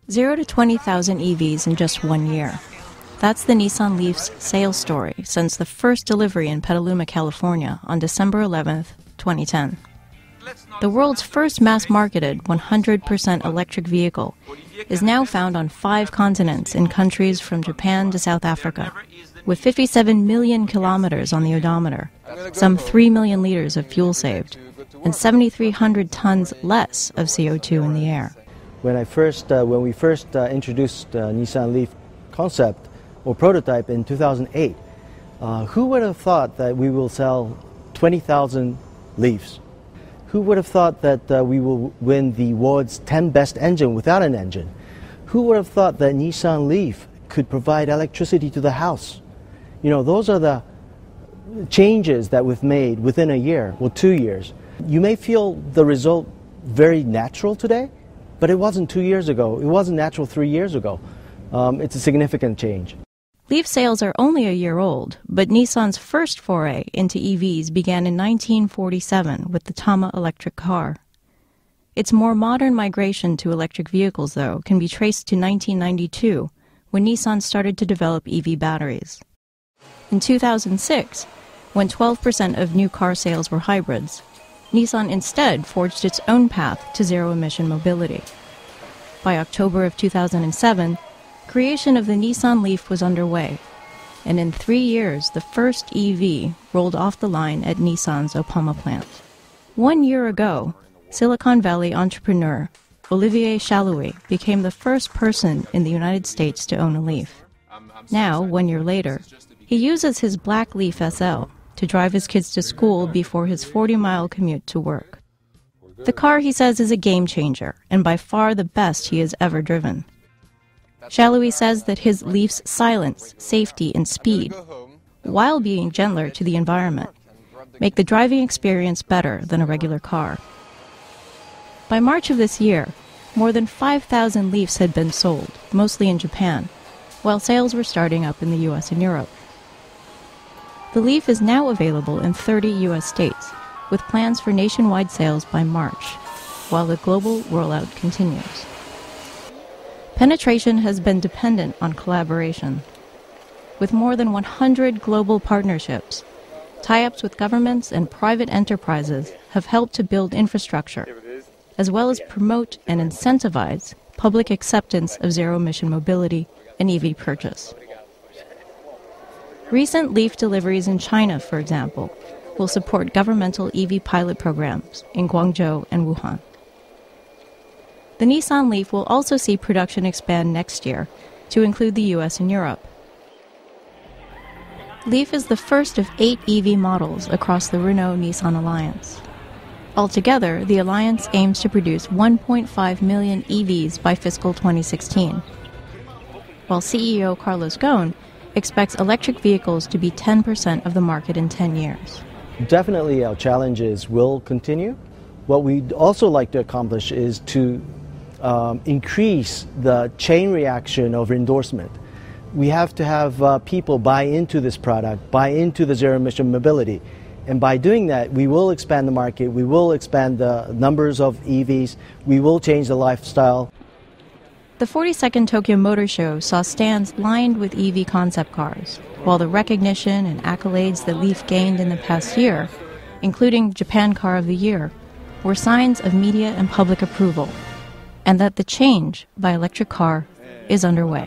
0 to 20,000 EVs in just 1 year. That's the Nissan LEAF's sales story since the first delivery in Petaluma, California on December 11, 2010. The world's first mass-marketed 100% electric vehicle is now found on 5 continents in countries from Japan to South Africa, with 57 million kilometers on the odometer, some 3 million liters of fuel saved, and 7,300 tons less of CO2 in the air. When we first introduced Nissan LEAF concept or prototype in 2008, who would have thought that we will sell 20,000 LEAFs? Who would have thought that we will win the world's 10 best engine without an engine? Who would have thought that Nissan LEAF could provide electricity to the house? You know, those are the changes that we've made within a year or 2 years. You may feel the result very natural today, but it wasn't 2 years ago. It wasn't natural 3 years ago. It's a significant change. LEAF sales are only a year old, but Nissan's first foray into EVs began in 1947 with the Tama electric car. Its more modern migration to electric vehicles, though, can be traced to 1992, when Nissan started to develop EV batteries. In 2006, when 12% of new car sales were hybrids, Nissan instead forged its own path to zero-emission mobility. By October of 2007, creation of the Nissan LEAF was underway, and in 3 years, the first EV rolled off the line at Nissan's Opama plant. 1 year ago, Silicon Valley entrepreneur Olivier Chalouis became the first person in the United States to own a LEAF. Now, 1 year later, he uses his black LEAF SL to drive his kids to school before his 40-mile commute to work. The car, he says, is a game-changer, and by far the best he has ever driven. Chalouis says that his LEAF's silence, safety, and speed, while being gentler to the environment, make the driving experience better than a regular car. By March of this year, more than 5,000 LEAFs had been sold, mostly in Japan, while sales were starting up in the US and Europe. The LEAF is now available in 30 US states, with plans for nationwide sales by March, while the global rollout continues. Penetration has been dependent on collaboration. With more than 100 global partnerships, tie-ups with governments and private enterprises have helped to build infrastructure, as well as promote and incentivize public acceptance of zero-emission mobility and EV purchase. Recent LEAF deliveries in China, for example, will support governmental EV pilot programs in Guangzhou and Wuhan. The Nissan LEAF will also see production expand next year to include the US and Europe. LEAF is the first of 8 EV models across the Renault-Nissan alliance. Altogether, the alliance aims to produce 1.5 million EVs by fiscal 2016, while CEO Carlos Ghosn expects electric vehicles to be 10% of the market in 10 years. Definitely our challenges will continue. What we'd also like to accomplish is to increase the chain reaction of endorsement. We have to have people buy into this product, buy into the zero-emission mobility. And by doing that, we will expand the market, we will expand the numbers of EVs, we will change the lifestyle. The 42nd Tokyo Motor Show saw stands lined with EV concept cars, while the recognition and accolades that LEAF gained in the past year, including Japan Car of the Year, were signs of media and public approval, and that the change by electric car is underway.